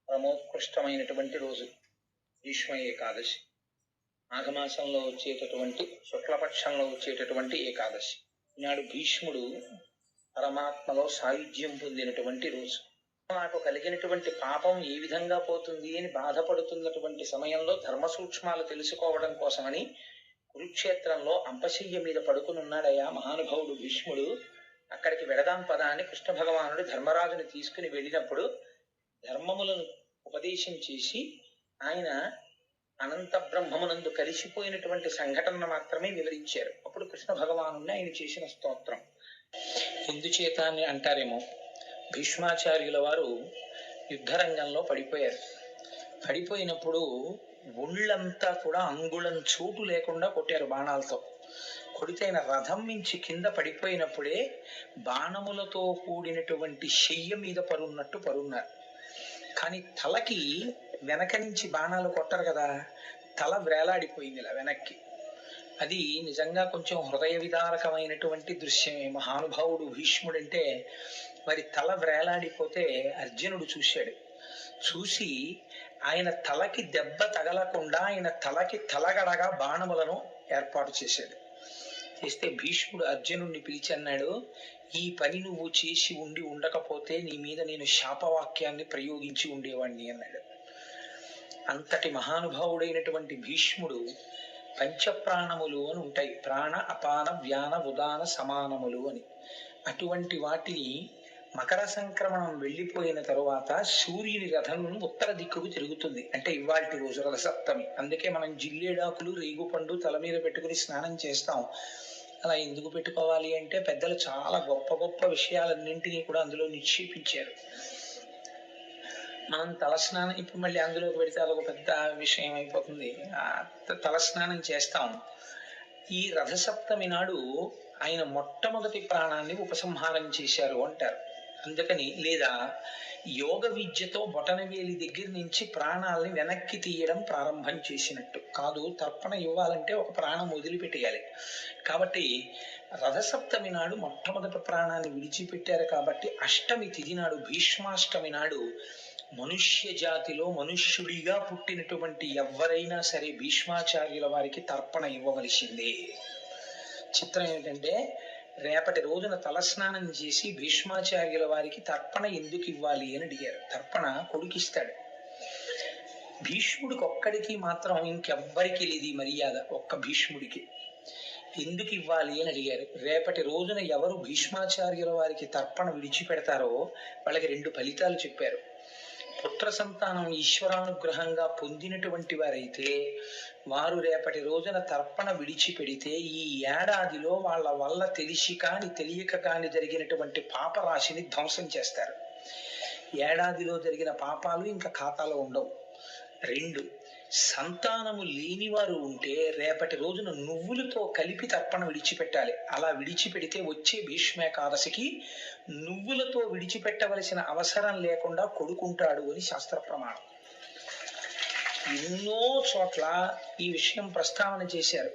పరమోత్కృష్టమైనటువంటి రోజు భీష్మ ఏకాదశి. మాఘమాసంలో వచ్చేటటువంటి శుక్లపక్షంలో వచ్చేటటువంటి ఏకాదశి. ఈనాడు భీష్ముడు పరమాత్మలో సాయుధ్యం పొందినటువంటి రోజు. నాకు కలిగినటువంటి పాపం ఏ విధంగా పోతుంది అని బాధపడుతున్నటువంటి సమయంలో ధర్మ సూక్ష్మాలు తెలుసుకోవడం కోసమని కురుక్షేత్రంలో అంపశయ్య మీద పడుకునున్నాడయ్యా మహానుభావుడు భీష్ముడు. అక్కడికి వెడదాం పదా అని కృష్ణ భగవానుడు ధర్మరాజుని తీసుకుని వెళ్ళినప్పుడు ధర్మములను ఉపదేశం చేసి ఆయన అనంత బ్రహ్మమునందు కలిసిపోయినటువంటి సంఘటన మాత్రమే వివరించారు. అప్పుడు కృష్ణ భగవాను ఆయన చేసిన స్తోత్రం ఎందుచేత అని అంటారేమో. భీష్మాచార్యుల వారు యుద్ధరంగంలో పడిపోయారు. పడిపోయినప్పుడు ఒళ్ళంతా కూడా అంగుళం చోటు లేకుండా కొట్టారు బాణాలతో. కొడితే ఆయన రథం మించి కింద పడిపోయినప్పుడే బాణములతో కూడినటువంటి శయ్య మీద పరున్నట్టు పరున్నారు. కానీ తలకి వెనక నుంచి బాణాలు కొట్టరు కదా, తల వేలాడిపోయింది ఇలా వెనక్కి. అది నిజంగా కొంచెం హృదయ విదారకమైనటువంటి దృశ్యమే. మహానుభావుడు భీష్ముడంటే మరి తల వేలాడిపోతే అర్జునుడు చూశాడు. చూసి ఆయన తలకి దెబ్బ తగలకుండా ఆయన తలకి తలగడగా బాణములను ఏర్పాటు చేశాడు. చేస్తే భీష్ముడు అర్జునుడిని పిలిచి అన్నాడు, ఈ పని నువ్వు చేసి ఉండకపోతే నీ మీద నేను శాపవాక్యాన్ని ప్రయోగించి ఉండేవాణ్ణి అన్నాడు. అంతటి మహానుభావుడైనటువంటి భీష్ముడు పంచప్రాణములు అని ఉంటాయి, ప్రాణ అపాన వ్యాన ఉదాన సమానములు అని. అటువంటి వాటిని మకర సంక్రమణం వెళ్ళిపోయిన తరువాత సూర్యుని రథం ఉత్తర దిక్కుకు తిరుగుతుంది. అంటే ఇవాల్టి రోజు రథసప్తమి. అందుకే మనం జిల్లేడాకులు రేగుపండు తల మీద పెట్టుకుని స్నానం చేస్తాం. అలా ఎందుకు పెట్టుకోవాలి అంటే పెద్దలు చాలా గొప్ప గొప్ప విషయాలన్నింటినీ కూడా అందులో నిక్షేపించారు. మనం తలస్నానం ఇప్పుడు మళ్ళీ అందులోకి పెడితే అదొక పెద్ద విషయం అయిపోతుంది. తలస్నానం చేస్తాం. ఈ రథసప్తమి నాడు ఆయన మొట్టమొదటి ప్రాణాన్ని ఉపసంహారం చేశారు అంటారు. అందుకని లేదా యోగ విద్యతో బొటనవేలి దగ్గర నుంచి ప్రాణాలని వెనక్కి తీయడం ప్రారంభం చేసినట్టు కాదు. తర్పణ ఇవ్వాలంటే ఒక ప్రాణం వదిలిపెట్టేయాలి. కాబట్టి రథసప్తమి నాడు మొట్టమొదటి ప్రాణాన్ని విడిచిపెట్టారు. కాబట్టి అష్టమి తిథి నాడు, భీష్మాష్టమి నాడు మనుష్య జాతిలో మనుష్యుడిగా పుట్టినటువంటి ఎవరైనా సరే భీష్మాచార్యుల వారికి తర్పణ ఇవ్వవలసిందే. చిత్రం ఏంటంటే రేపటి రోజున తలస్నానం చేసి భీష్మాచార్యుల వారికి తర్పణ ఎందుకు ఇవ్వాలి అని అడిగారు. తర్పణ కొడుకిస్తాడు. భీష్ముడికి ఒక్కడికి మాత్రం ఇంకెవ్వరికి లేదు మర్యాద, ఒక్క భీష్ముడికి. ఎందుకు ఇవ్వాలి అని అడిగారు. రేపటి రోజున ఎవరు భీష్మాచార్యుల వారికి తర్పణ విడిచిపెడతారో వాళ్ళకి 2 ఫలితాలు చెప్పారు. పుత్ర సంతానం ఈశ్వరానుగ్రహంగా పొందినటువంటి వారైతే వారు రేపటి రోజున తర్పణ విడిచిపెడితే ఈ ఏడాదిలో వాళ్ళ వల్ల తెలిసి కాని తెలియక కాని జరిగినటువంటి పాపరాశిని ధ్వంసం చేస్తారు. ఏడాదిలో జరిగిన పాపాలు ఇంకా ఖాతాలో ఉండవు. 2, సంతానము లేని వారు ఉంటే రేపటి రోజున నువ్వులతో కలిపి తర్పణ విడిచిపెట్టాలి. అలా విడిచిపెడితే వచ్చే భీష్మేకాదశికి నువ్వులతో విడిచిపెట్టవలసిన అవసరం లేకుండా కొడుకుంటాడు అని శాస్త్ర ప్రమాణం. ఎన్నో చోట్ల ఈ విషయం ప్రస్తావన చేశారు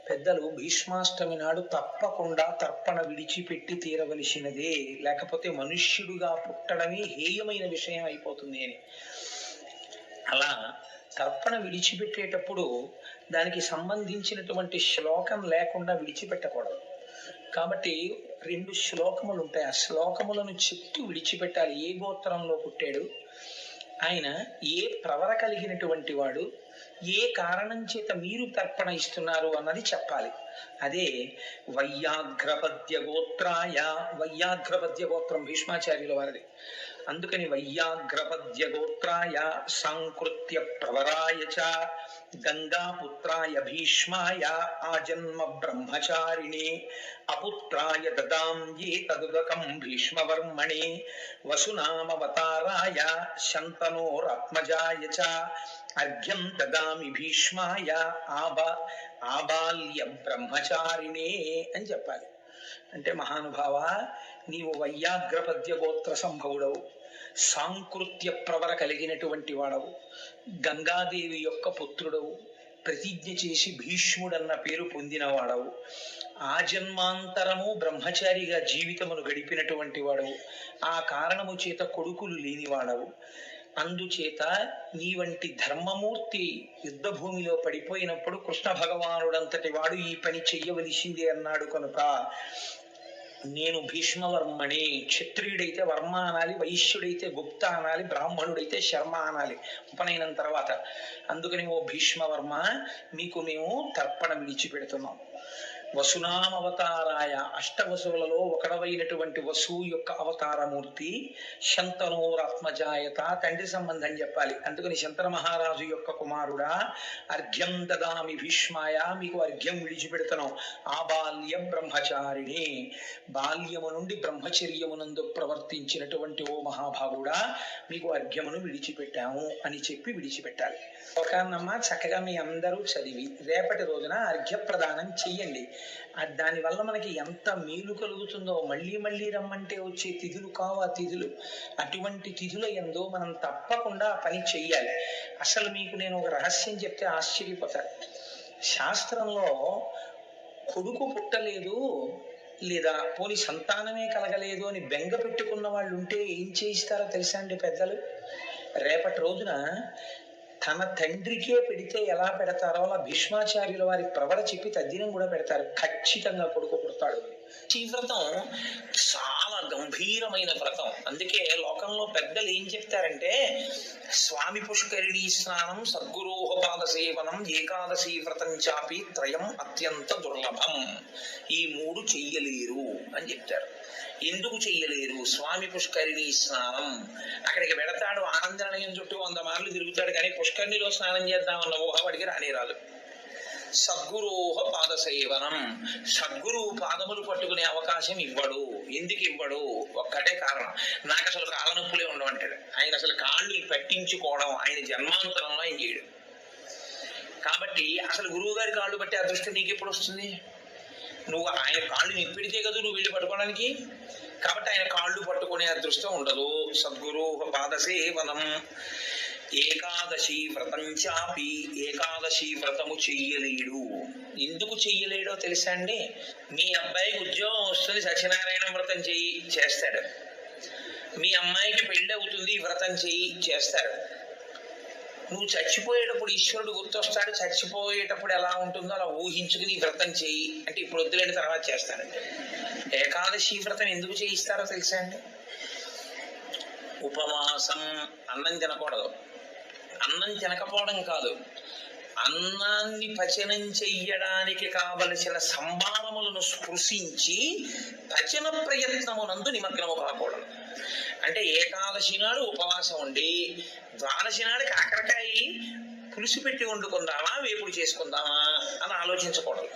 పెద్దలు. భీష్మాష్టమి నాడు తప్పకుండా తర్పణ విడిచిపెట్టి తీరవలసినదే, లేకపోతే మనుష్యుడుగా పుట్టడమే హేయమైన విషయం అయిపోతుంది అని. అలా తర్పణ విడిచిపెట్టేటప్పుడు దానికి సంబంధించినటువంటి శ్లోకం లేకుండా విడిచిపెట్టకూడదు. కాబట్టి 2 శ్లోకములు ఉంటాయి. ఆ శ్లోకములను చెప్తూ విడిచిపెట్టాలి. ఏ గోత్రంలో పుట్టాడు ఆయన, ఏ ప్రవర కలిగినటువంటి వాడు, ఏ కారణం చేత మీరు తర్పణ ఇస్తున్నారు అన్నది చెప్పాలి. అదే వైయాఘ్రపద్య గోత్రాయ. వైయాఘ్రపద్య గోత్రం భీష్మాచార్యుల వారిది. అందుకని వైయాఘ్రపద్య గోత్రాయ సాంకృత్య ప్రవరాయ చ గంగాపుత్రాయ భీష్మాయ ఆజన్మ బ్రహ్మచారిణే అపుత్రాయ దదాం ఏ తదుదకం భీష్మవర్మణే వసునామవతారాయ శంతనోరాత్మజాయ చ అర్ఘ్యం దదామి భీష్మాయ ఆబాల్య బ్రహ్మచారిణే అని చెప్పాలి. అంటే మహానుభావ, నీవు వైయాఘ్రపద్య గోత్ర సంభవుడవు, సాంకృత్య ప్రవర కలిగినటువంటి వాడవు, గంగాదేవి యొక్క పుత్రుడవు, ప్రతిజ్ఞ చేసి భీష్ముడన్న పేరు పొందినవాడవు, ఆజన్మాంతరము బ్రహ్మచారిగా జీవితమును గడిపినటువంటి వాడవు, ఆ కారణము చేత కొడుకులు లేనివాడవు, అందుచేత నీ వంటి ధర్మమూర్తి యుద్ధ భూమిలో పడిపోయినప్పుడు కృష్ణ భగవానుడంతటి వాడు ఈ పని చెయ్యవలసిందే అన్నాడు కనుక నేను భీష్మవర్మని. క్షత్రియుడైతే వర్మ అనాలి, వైశ్యుడైతే గుప్త అనాలి, బ్రాహ్మణుడైతే శర్మ అనాలి ఉపనయనం తర్వాత. అందుకని ఓ భీష్మవర్మ, మీకు మేము తర్పణ విడిచిపెడుతున్నాం. వసునాం అవతారాయ, అష్టవసువులలో ఒకడవైనటువంటి వసువు యొక్క అవతారమూర్తి. శంతనోరాత్మజాయత, తండ్రి సంబంధం చెప్పాలి. అందుకని శంతన మహారాజు యొక్క కుమారుడా, అర్ఘ్యం దదామి భీష్మాయ, మీకు అర్ఘ్యం విడిచిపెడుతున్నాం. ఆ బాల్య బ్రహ్మచారిణి, బాల్యము నుండి బ్రహ్మచర్యమునందు ప్రవర్తించినటువంటి ఓ మహాభాగుడా, మీకు అర్ఘ్యమును విడిచిపెట్టాము అని చెప్పి విడిచిపెట్టాలి. ఒకనమ్మ చక్కగా మీ అందరూ చదివి రేపటి రోజున అర్ఘ్య ప్రదానం చెయ్యండి. దానివల్ల మనకి ఎంత మేలు కలుగుతుందో. మళ్ళీ మళ్ళీ రమ్మంటే వచ్చే తిథులు కావు ఆ తిథులు. అటువంటి తిథుల యందు మనం తప్పకుండా ఆ పని చెయ్యాలి. అసలు మీకు నేను ఒక రహస్యం చెప్తే ఆశ్చర్యపోతారు. శాస్త్రంలో కొడుకు పుట్టలేదు లేదా పోని సంతానమే కలగలేదు అని బెంగ పెట్టుకున్న వాళ్ళు ఉంటే ఏం చేయిస్తారో తెలుసా అండి పెద్దలు? రేపటి రోజున తన తండ్రికే పెడితే ఎలా పెడతారో అలా భీష్మాచార్యుల వారి ప్రవర చెప్పి తద్దినం కూడా పెడతారు. ఖచ్చితంగా కొడుకు పుడతాడు. ఈ వ్రతం చాలా గంభీరమైన వ్రతం. అందుకే లోకంలో పెద్దలు ఏం చెప్తారంటే, స్వామి పుష్కరిణీ స్నానం, సద్గురోహపాద సేవనం, ఏకాదశి వ్రతం చాపి త్రయం అత్యంత దుర్లభం. ఈ మూడు చెయ్యలేరు అని చెప్తారు. ఎందుకు చెయ్యలేరు? స్వామి పుష్కరిణీ స్నానం అక్కడికి వెడతాడు, ఆనంద నిలయం చుట్టూ 100 మార్లు తిరుగుతాడు, కానీ పుష్కరిణిలో స్నానం చేద్దామన్న ఊహ వాడికి రానే రాదు. సద్గురోహ పాద సేవనం, సద్గురువు పాదములు పట్టుకునే అవకాశం ఇవ్వడు. ఎందుకు ఇవ్వడు? ఒక్కటే కారణం, నాకు అసలు కాళ్ళ నొప్పులే ఉండవంటాడు. ఆయన అసలు కాళ్ళు పట్టించుకోవడం ఆయన జన్మాంతరంలో ఆయన చేయడు. కాబట్టి అసలు గురువు గారి కాళ్ళు పట్టే అదృష్టం నీకు ఎప్పుడు వస్తుంది? నువ్వు ఆయన కాళ్ళు నిప్పిడితే కదా నువ్వు వెళ్ళి పట్టుకోవడానికి. కాబట్టి ఆయన కాళ్ళు పట్టుకునే అదృష్టం ఉండదు. సద్గురు పాద సేవనం. ఏకాదశి వ్రతం చాపి, ఏకాదశి వ్రతము చెయ్యలేడు. ఎందుకు చెయ్యలేడో తెలుసా అండి? మీ అబ్బాయికి ఉద్యోగం వస్తుంది, సత్యనారాయణ వ్రతం చెయ్యి చేస్తాడు. మీ అమ్మాయికి పెళ్ళి అవుతుంది, వ్రతం చెయ్యి చేస్తాడు. నువ్వు చచ్చిపోయేటప్పుడు ఈశ్వరుడు గుర్తొస్తాడు. చచ్చిపోయేటప్పుడు ఎలా ఉంటుందో అలా ఊహించుకుని వ్రతం చెయ్యి అంటే, ఇప్పుడు వద్దులేని తర్వాత చేస్తానండి. ఏకాదశి వ్రతం ఎందుకు చేయిస్తారో తెలుసా అండి? ఉపవాసం, అన్నం తినకూడదు. అన్నం తినకపోవడం కాదు, అన్నాన్ని పచనం చెయ్యడానికి కావలసిన సంభారములను స్పృశించి పచన ప్రయత్నమునందు నిమగ్నము కాకూడదు. అంటే ఏకాదశి నాడు ఉపవాసం ఉండి ద్వాదశి నాడు కాకరకాయ పులుసు పెట్టి వండుకుందామా, వేపుడు చేసుకుందామా అని ఆలోచించకూడదు.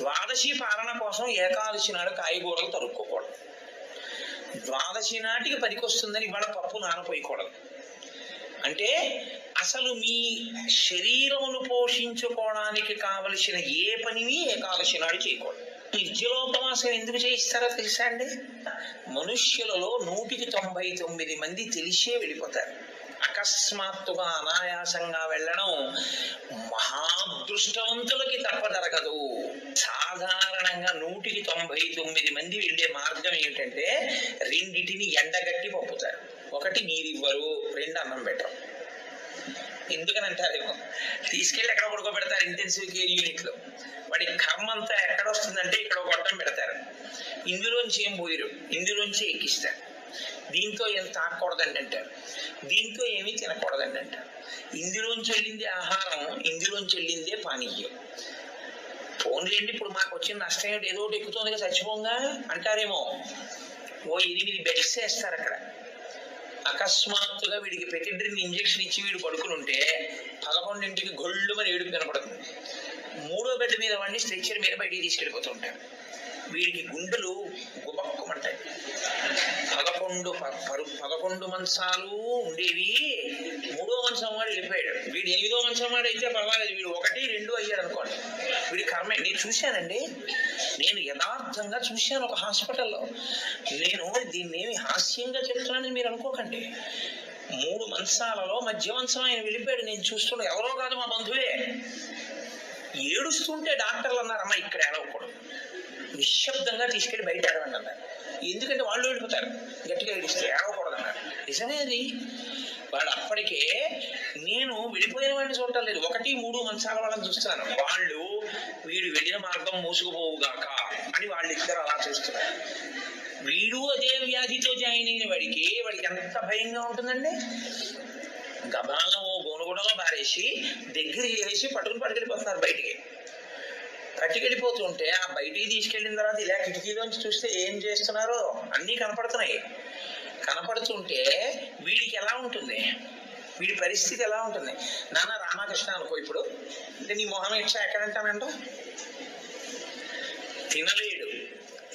ద్వాదశి పాలన కోసం ఏకాదశి నాడు కాయగూరలు తరుక్కోకూడదు. ద్వాదశి నాటికి పనికొస్తుందని ఇవాళ పప్పు నానపోయకూడదు. అంటే అసలు మీ శరీరమును పోషించుకోవడానికి కావలసిన ఏ పనిని ఏకాదశి నాడు చేయకూడదు. నిర్జలోపవాసం ఎందుకు చేయిస్తారో తెలుసా అండి? మనుష్యులలో 199 మంది తెలిసే వెళ్ళిపోతారు. అకస్మాత్తుగా అనాయాసంగా వెళ్ళడం మహాదృష్టవంతులకి తప్ప జరగదు. సాధారణంగా 199 మంది వెళ్ళే మార్గం ఏమిటంటే, రెండిటిని ఎండగట్టి పంపుతారు. ఒకటి నీరివ్వరు, 2 అన్నం పెట్టరు. ఎందుకని అంటారేమో, తీసుకెళ్ళి ఎక్కడ పడుకోబెడతారు ఇంటెన్సివ్ కేర్ యూనిట్ లో. వాడి కర్మ అంతా ఎక్కడ వస్తుందంటే ఇక్కడ ఒక గొట్టం పెడతారు, ఇందులోంచి ఏం పోయిరు, ఇందులోంచి ఎక్కిస్తారు. దీంతో ఏం తాకూడదండి అంటారు, దీంతో ఏమీ తినకూడదండి అంటారు. ఇందులోంచి వెళ్ళిందే ఆహారం, ఇందులోంచి వెళ్ళిందే పానీయం. ఫోన్లేండి, ఇప్పుడు మాకు వచ్చిన నష్టం ఏంటి, ఏదో ఒకటి ఎక్కుతుందిగా చచ్చిపోంగా అంటారేమో. ఓ 8 బెడ్స్ వేస్తారు అక్కడ. అకస్మాత్తుగా వీడికి పెటిడ్రిన్ ఇంజక్షన్ ఇచ్చి వీడు పడుకుని ఉంటే 11ంటికి గొళ్ళుమని ఏడుపు కనపడుతుంది. 3వ బెడ్ మీద వాడిని స్ట్రెచ్చర్ మీద బయటికి తీసుకెళ్ళిపోతూ ఉంటారు. వీడికి గుండెలు గుబక్కుమంటాయి. 11 మంచాలు ఉండేవి, 3వ మంచం వాడు వెళ్ళిపోయాడు. వీడు 8వ మంచం వాడు అయితే పర్వాలేదు, వీడు 1, 2 అయ్యాడు అనుకోండి. వీడి కర్మ. నేను చూశానండి, నేను యథార్థంగా చూశాను ఒక హాస్పిటల్లో. నేను దీన్ని ఏమి హాస్యంగా చెప్తున్నానని మీరు అనుకోకండి. 3 మంచాలలో మధ్య మంచం ఆయన వెళ్ళిపోయాడు. నేను చూస్తున్నా, ఎవరో కాదు మా బంధువే. ఏడుస్తుంటే డాక్టర్లు అన్నారు, అమ్మ ఇక్కడ ఏడవకూడదు, నిశ్శబ్దంగా తీసుకెళ్లి బయట ఏడవండి అన్నారు. ఎందుకంటే వాళ్ళు వెళ్ళిపోతారు, గట్టిగా ఏడిస్తే ఏడవకూడదు అన్నారు. నిజమే అది. వాడు అప్పటికే నేను విడిపోయిన వాడిని చూడటం లేదు, 1, 3 మంచాల వాళ్ళని చూస్తున్నాను. వాళ్ళు వీడు వెళ్ళిన మార్గం మూసుకుపోవుగాక అని వాళ్ళిద్దరు అలా చూస్తున్నారు. వీడు అదే వ్యాధితో జాయిన్ అయిన వాడికి ఎంత భయంగా ఉంటుందండి. గబాలను ఓ గోనుగుడలో బారేసి దగ్గర చేసి పట్టుకెళ్ళిపోతున్నారు బయటికి. పట్టుకెళ్ళిపోతుంటే ఆ బయటికి తీసుకెళ్ళిన తర్వాత ఇలా కిటికీలోంచి చూస్తే ఏం చేస్తున్నారో అన్నీ కనపడుతున్నాయి. కనపడుతుంటే వీడికి ఎలా ఉంటుంది, వీడి పరిస్థితి ఎలా ఉంటుంది? నాన్న రామకృష్ణ అనుకో, ఇప్పుడు అంటే నీ మొహం ఇచ్చా ఎక్కడంటానంట, తినలేడు,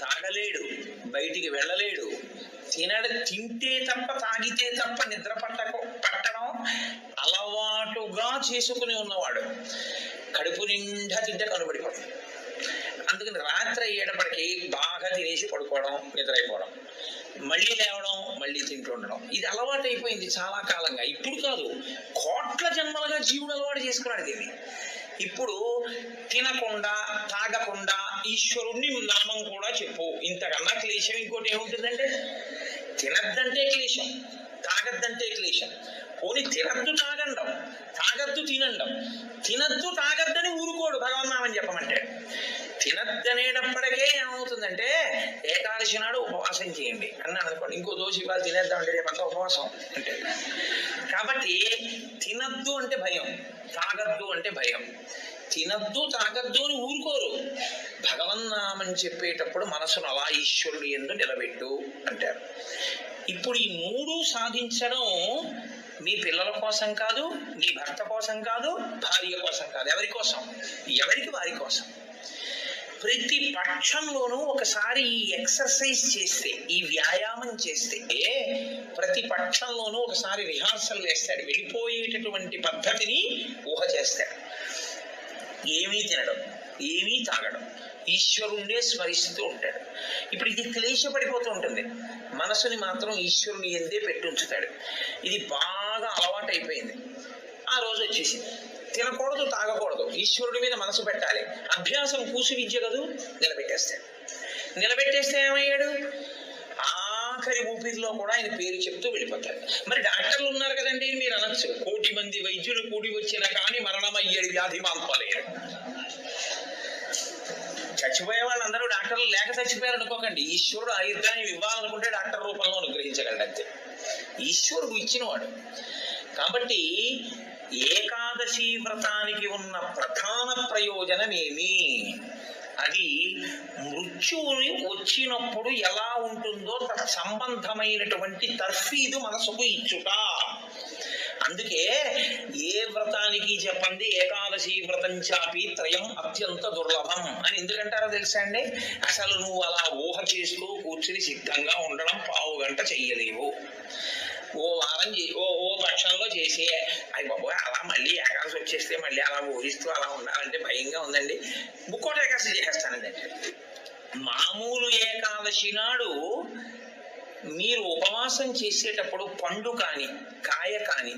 తాగలేడు, బయటికి వెళ్ళలేడు, తింటే తప్ప తాగితే తప్ప నిద్ర పట్టడం అలవాటుగా చేసుకుని ఉన్నవాడు కడుపు నిండా తింటే కనుబడిపోతుంది. అందుకని రాత్రి అయ్యేటప్పటికి బాగా తినేసి పడుకోవడం, నిద్రైపోవడం, మళ్ళీ లేవడం, మళ్ళీ తింటూ ఉండడం, ఇది అలవాటు అయిపోయింది చాలా కాలంగా. ఇప్పుడు కాదు, కోట్ల జన్మలుగా జీవుడు అలవాటు చేసుకున్నాడు దీన్ని. ఇప్పుడు తినకుండా తాగకుండా ఈశ్వరుణ్ణి నామం కూడా చెప్పు, ఇంతకన్నా క్లేశం ఇంకోటి ఏముంటుందంటే? తినద్దంటే క్లేశం, తాగద్దంటే క్లేశం. పోనీ తినద్దు తాగండం, తాగద్దు తినండం. తినద్దు తాగద్దని ఊరుకోడు భగవన్నామని చెప్పమంటే. తినద్దనేటప్పటికే ఏమవుతుందంటే ఏకాదశి నాడు ఉపవాసం చేయండి అన్నాను అనుకోండి, ఇంకో దోషి ఇవాళ తినేద్దామంటే రేపంతా ఉపవాసం అంటే. కాబట్టి తినద్దు అంటే భయం, తాగద్దు అంటే భయం. తినద్దు తాగద్దు అని ఊరుకోరు. భగవన్నామని చెప్పేటప్పుడు మనసును అలా ఈశ్వరుడు యందు నిలబెట్టు అంటారు. ఇప్పుడు ఈ 3 సాధించడం మీ పిల్లల కోసం కాదు, మీ భర్త కోసం కాదు, భార్య కోసం కాదు, ఎవరి కోసం? ఎవరికి వారి కోసం. ప్రతి పక్షంలోనూ ఒకసారి ఈ ఎక్సర్సైజ్ చేస్తే, ఈ వ్యాయామం చేస్తే, ప్రతి పక్షంలోనూ ఒకసారి రిహార్సల్ వేస్తాడు, వెళ్ళిపోయేటటువంటి పద్ధతిని ఊహ చేస్తాడు. ఏమీ తినడం, ఏమీ తాగడం, ఈశ్వరుణ్ణే స్మరిస్తూ ఉంటాడు. ఇప్పుడు ఇది క్లేశపడిపోతూ ఉంటుంది, మనసుని మాత్రం ఈశ్వరుని ఎందే పెట్టుంచుతాడు. ఇది బాగా అలవాటు అయిపోయింది. ఆ రోజు వచ్చేసింది, తినకూడదు తాగకూడదు, ఈశ్వరుడి మీద మనసు పెట్టాలి. అభ్యాసం కూసు విద్య కదూ, నిలబెట్టేస్తే ఏమయ్యాడు? ఆఖరి ఊపిరిలో కూడా ఆయన పేరు చెప్తూ వెళ్ళిపోతాడు. మరి డాక్టర్లు ఉన్నారు కదండి, మీరు అనొచ్చు 1,000,000 మంది వైద్యులు కూడి వచ్చినా కానీ మరణమయ్యేది వ్యాధి మాన్పలేరు. చచ్చిపోయే వాళ్ళందరూ డాక్టర్లు లేక చచ్చిపోయారు అనుకోకండి. ఈశ్వరుడు ఆయుర్దాన్ని ఇవ్వాలనుకుంటే డాక్టర్ రూపంలో అనుగ్రహించగలడు అంతే, ఈశ్వరుడు ఇచ్చినవాడు. కాబట్టి ఏకాదశి వ్రతానికి ఉన్న ప్రధాన ప్రయోజనమేమి? అది మృత్యువుని వచ్చినప్పుడు ఎలా ఉంటుందో సంబంధమైనటువంటి తర్ఫీదు మనసుకు ఇచ్చుట. అందుకే ఏ వ్రతానికి చెప్పండి ఏకాదశి వ్రతం చాపి త్రయం అత్యంత దుర్లభం అని ఎందుకంటారో తెలుసా అండి? అసలు నువ్వు అలా ఊహ చేస్తూ కూర్చుని సిద్ధంగా ఉండడం 1/2 గంట చెయ్యలేవు. ఓ వారం ఓ పక్షంలో చేసి అయ్యి బాబోయ్ అలా మళ్ళీ ఏకాదశి వచ్చేస్తే మళ్ళీ అలా ఊహిస్తూ అలా ఉండాలంటే భయంగా ఉందండి, ముక్కోటి ఏకాదశి చేసేస్తానండి అంటే. మామూలు ఏకాదశి నాడు మీరు ఉపవాసం చేసేటప్పుడు పండు కాని, కాయ కాని,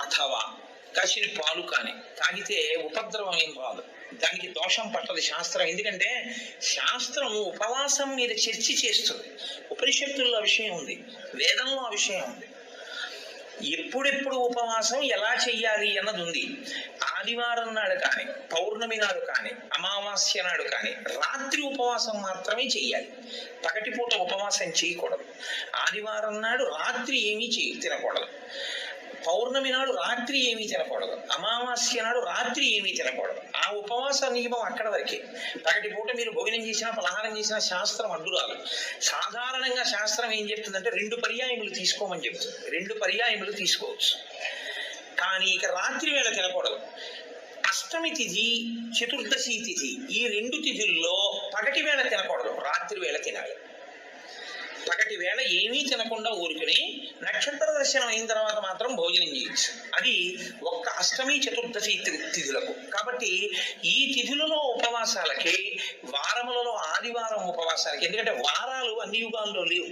అథవా కాసిన పాలు కాని తాగితే ఉపద్రవం ఏం రాదు, దానికి దోషం పట్టదు శాస్త్రం. ఎందుకంటే శాస్త్రం ఉపవాసం మీద చర్చ చేస్తుంది. ఉపనిషత్తుల్లో విషయం ఉంది, వేదంలో ఆ విషయం ఉంది. ఎప్పుడెప్పుడు ఉపవాసం ఎలా చెయ్యాలి అన్నది ఉంది. ఆదివారం నాడు కానీ, పౌర్ణమి నాడు కానీ, అమావాస్య నాడు కానీ రాత్రి ఉపవాసం మాత్రమే చెయ్యాలి, పగటిపూట ఉపవాసం చేయకూడదు. ఆదివారం నాడు రాత్రి ఏమీ తినకూడదు, పౌర్ణమి నాడు రాత్రి ఏమీ తినకూడదు, అమావాస్య నాడు రాత్రి ఏమీ తినకూడదు. ఆ ఉపవాస నియమం అక్కడ వరకే. పగటి పూట మీరు భోజనం చేసినా పలహారం చేసినా శాస్త్రం అడ్డురాదు. సాధారణంగా శాస్త్రం ఏం చెప్తుందంటే 2 పర్యాయములు తీసుకోమని చెప్తుంది. 2 పర్యాయములు తీసుకోవచ్చు, కానీ ఇక రాత్రి వేళ తినకూడదు. అష్టమి తిథి, చతుర్దశి తిథి, ఈ 2 తిథుల్లో పగటి వేళ తినకూడదు, రాత్రి వేళ తినాలి. పగటి వేళ ఏమీ తినకుండా ఊరుకుని నక్షత్ర దర్శనం అయిన తర్వాత మాత్రం భోజనం చేయొచ్చు. అది ఒక్క అష్టమి చతుర్దశి తిథులకు. కాబట్టి ఈ తిథులలో ఉపవాసాలకి, వారములలో ఆదివారం ఉపవాసాలకి, ఎందుకంటే వారాలు అన్ని యుగాల్లో లేవు,